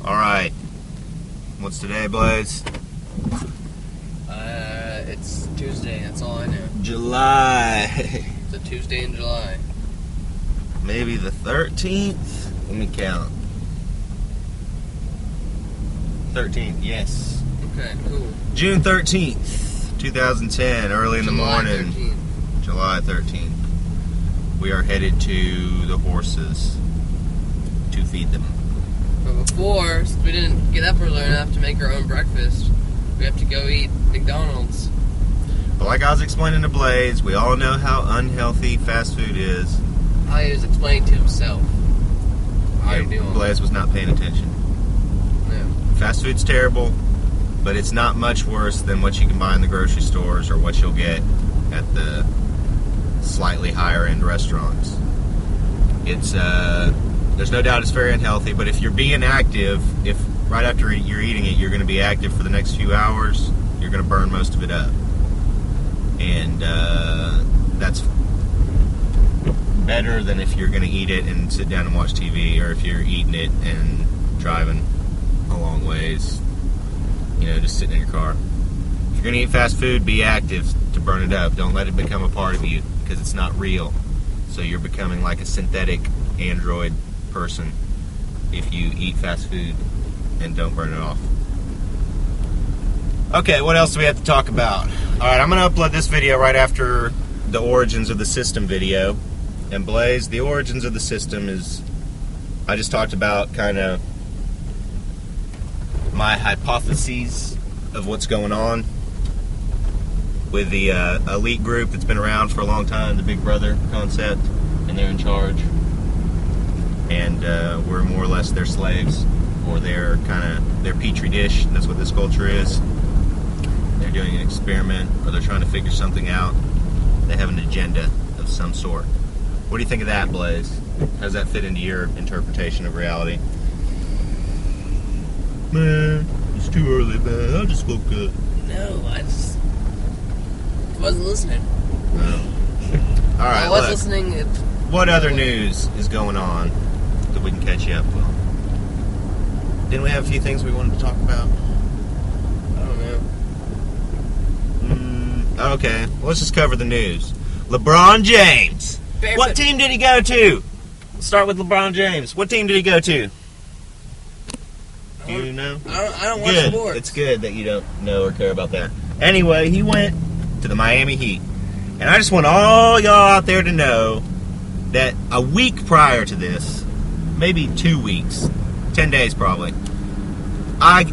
Alright. What's today, Blaze? It's Tuesday, that's all I know. July. It's a Tuesday in July. Maybe the 13th? Let me count. 13th, yes. Okay, cool. June 13th, 2010, early in the morning. 13th. July 13th. We are headed to the horses to feed them. But before, since we didn't get up early enough to make our own breakfast, we have to go eat McDonald's. But like I was explaining to Blaze, we all know how unhealthy fast food is. He was explaining to himself. Blaze was not paying attention. No. Fast food's terrible, but it's not much worse than what you can buy in the grocery stores or what you'll get at the slightly higher end restaurants. It's there's no doubt it's very unhealthy, but if you're being active, if right after you're eating it you're going to be active for the next few hours, you're going to burn most of it up. And that's better than if you're going to eat it and sit down and watch TV, or if you're eating it and driving a long ways, just sitting in your car. If you're going to eat fast food, be active to burn it up. Don't let it become a part of you, because it's not real. So you're becoming like a synthetic android person if you eat fast food and don't burn it off. Okay, what else do we have to talk about? Alright, I'm going to upload this video right after the Origins of the System video. And Blaze, the Origins of the System is, I just talked about kind of my hypotheses of what's going on with the elite group that's been around for a long time, the Big Brother concept, and they're in charge. And we're more or less their slaves, or they're kind of their petri dish. That's what this culture is. They're doing an experiment, or they're trying to figure something out. They have an agenda of some sort. What do you think of that, Blaze? How does that fit into your interpretation of reality? Man, it's too early, man. I just woke up. No, I just wasn't listening. Oh. Alright, I was listening. What other news is going on that we can catch you up with? Didn't we have a few things we wanted to talk about? I don't know. Okay, well, let's just cover the news. LeBron James. What team did he go to? Let's start with LeBron James. What team did he go to? Do you know? I don't watch sports. It's good that you don't know or care about that. Anyway, he went to the Miami Heat. And I just want all y'all out there to know that a week prior to this, maybe 2 weeks, 10 days probably, I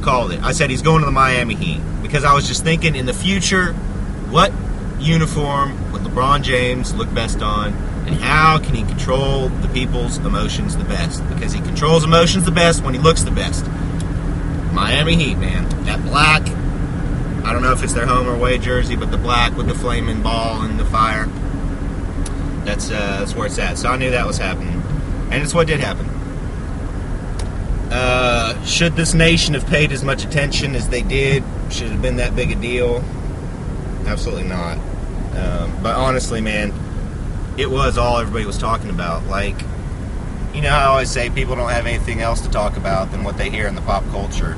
called it. I said he's going to the Miami Heat. Because I was just thinking, in the future, what uniform would LeBron James look best on, and how can he control the people's emotions the best? Because he controls emotions the best when he looks the best. Miami Heat, man. That black, I don't know if it's their home or away jersey, but the black with the flaming ball and the fire, that's where it's at. So I knew that was happening. And it's what did happen. Should this nation have paid as much attention as they did? Should it have been that big a deal? Absolutely not. But honestly, man, it was all everybody was talking about. Like, how I always say people don't have anything else to talk about than what they hear in the pop culture.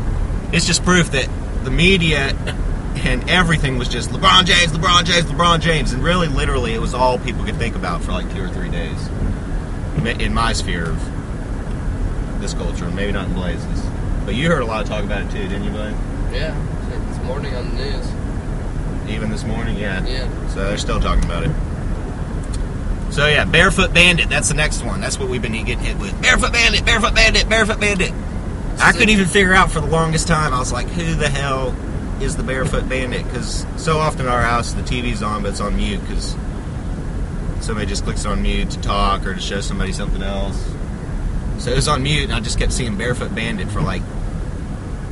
It's just proof that the media and everything was just LeBron James, LeBron James, LeBron James. And really, literally, it was all people could think about for like 2 or 3 days. In my sphere of this culture, maybe not in Blaze's. But you heard a lot of talk about it too, didn't you, Blaze? Yeah, this morning on the news. Even this morning, yeah. Yeah. So they're still talking about it. So yeah, Barefoot Bandit, that's the next one. That's what we've been getting hit with. Barefoot Bandit, Barefoot Bandit, Barefoot Bandit. I couldn't even figure out for the longest time. I was like, who the hell is the Barefoot Bandit? Because so often in our house, the TV's on, but it's on mute because somebody just clicks on mute to talk or to show somebody something else. So it was on mute, and I just kept seeing Barefoot Bandit for like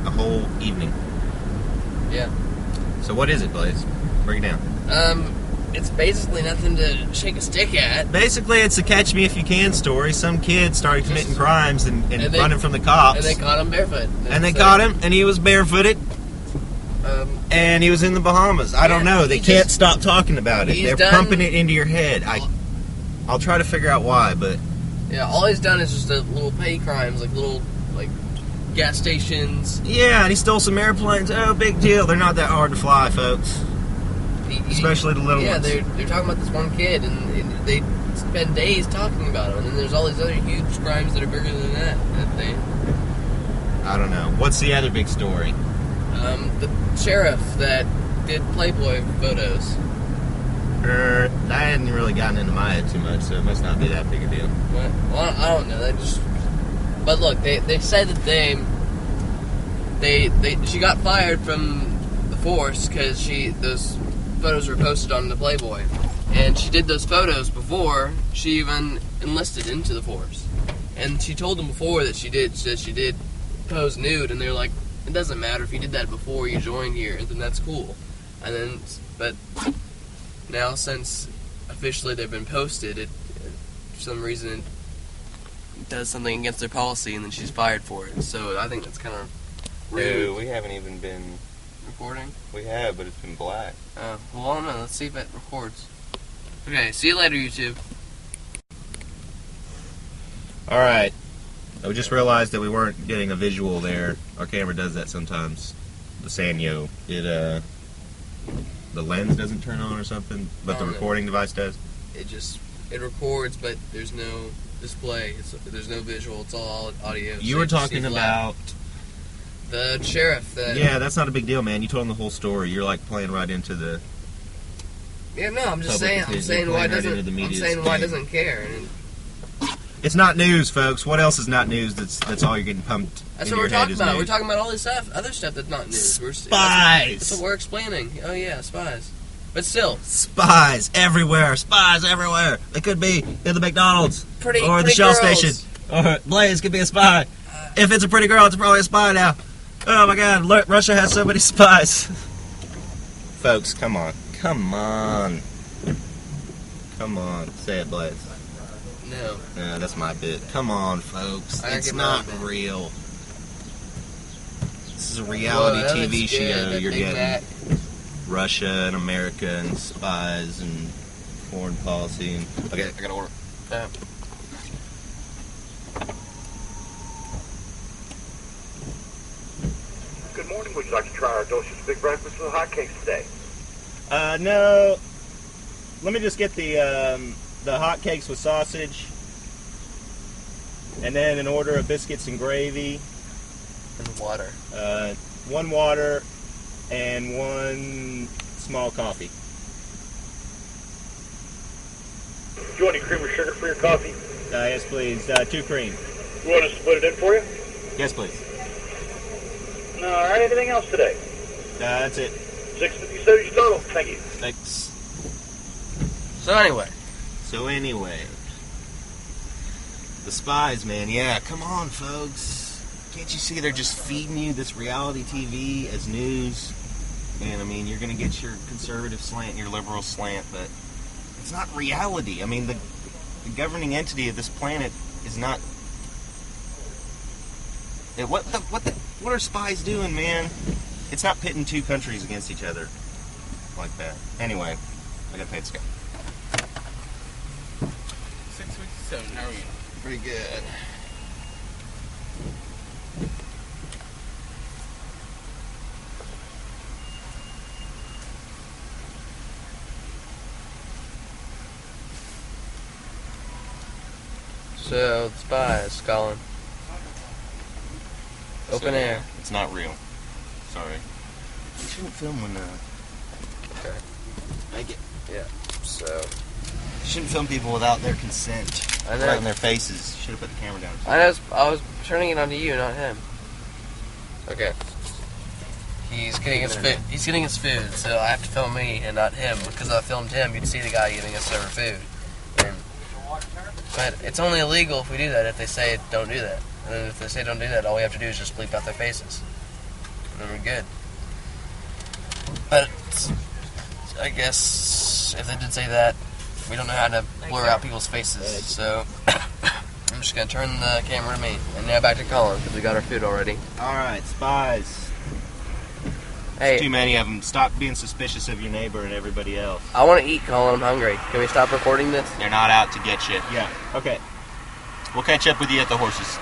a whole evening. Yeah. So what is it, Blaze? Break it down. It's basically nothing to shake a stick at. Basically, it's a catch me if you can story. Some kid started committing crimes and running from the cops. And they caught him barefoot. And they caught him, and he was barefooted. And he was in the Bahamas. I don't know. They can't stop talking about it. They're pumping it into your head. I'll try to figure out why, but... Yeah, all he's done is just little petty crimes, like little gas stations. Yeah, and he stole some airplanes. Oh, big deal. They're not that hard to fly, folks. Especially the little ones. Yeah, they're talking about this one kid, and they spend days talking about him. And then there's all these other huge crimes that are bigger than that they... I don't know. What's the other big story? The sheriff that did Playboy photos. That hadn't really gotten into my head too much, so it must not be that big a deal. Well, I don't know. But look, they said that she got fired from the force because those photos were posted on the Playboy, and she did those photos before she even enlisted into the force. And she told them before that she did pose nude, and they're like, it doesn't matter if you did that before you joined here, then that's cool. And then, but now since officially they've been posted, it for some reason it does something against their policy, and then she's fired for it. So I think that's kind of rude. No, we haven't even been Recording? We have, but it's been black. Oh, well, I don't know. Let's see if it records. Okay, see you later, YouTube. Alright. I just realized that we weren't getting a visual there. Our camera does that sometimes. The Sanyo. The lens doesn't turn on or something, but the recording device does. It records, but there's no display. There's no visual. It's all audio. You were talking about the sheriff. Yeah, that's not a big deal, man. You told him the whole story. You're like playing right into the. Yeah, no, I'm just saying. I'm saying why doesn't care. And it's not news, folks. What else is not news? That's all you're getting pumped. That's what we're talking about. We're talking about all this other stuff that's not news. Spies. That's what we're explaining. Oh yeah, spies. But still, spies everywhere. Spies everywhere. They could be in the McDonald's or the Shell station. Or Blaze could be a spy. If it's a pretty girl, it's probably a spy now. Oh my God, look, Russia has so many spies. Folks, come on. Come on. Come on. Say it, Blaze. No. No, that's my bit. Come on, folks. It's not real. This is a reality TV show you're getting. Russia and America and spies and foreign policy. And okay, I gotta order. Good morning. Would you like to try our delicious big breakfast with hotcakes today? No. Let me just get the hotcakes with sausage, and then an order of biscuits and gravy. And water. 1 water and 1 small coffee. Do you want any cream or sugar for your coffee? Yes, please. 2 cream. You want us to put it in for you? Yes, please. All right. Anything else today? That's it. $6.57 total. Thank you. Thanks. So anyway, the spies, man. Yeah, come on, folks. Can't you see they're just feeding you this reality TV as news? And I mean, you're going to get your conservative slant and your liberal slant, but it's not reality. I mean, the governing entity of this planet is not. What are spies doing, man? It's not pitting 2 countries against each other like that. Anyway, I got to pay the guy. 657. How are you? Pretty good. So, the spies, Colin. Open air. It's not real. Sorry. You shouldn't film when Okay. make it. Yeah. So. You shouldn't film people without their consent. I know. Right in their faces. You should have put the camera down. I was turning it onto you, not him. Okay. He's getting his food. He's getting his food, so I have to film me and not him. Because if I filmed him, you'd see the guy giving us our food. But it's only illegal if we do that. If they say don't do that, and then if they say don't do that, all we have to do is just bleep out their faces, and then we're good. But I guess if they did say that, we don't know how to blur out people's faces. So I'm just gonna turn the camera to me, and now back to Colin because we got our food already. All right, spies. Hey, Too many of them. Stop being suspicious of your neighbor and everybody else. I want to eat, Colin. I'm hungry. Can we stop recording this? They're not out to get you. Yeah. Okay. We'll catch up with you at the horses.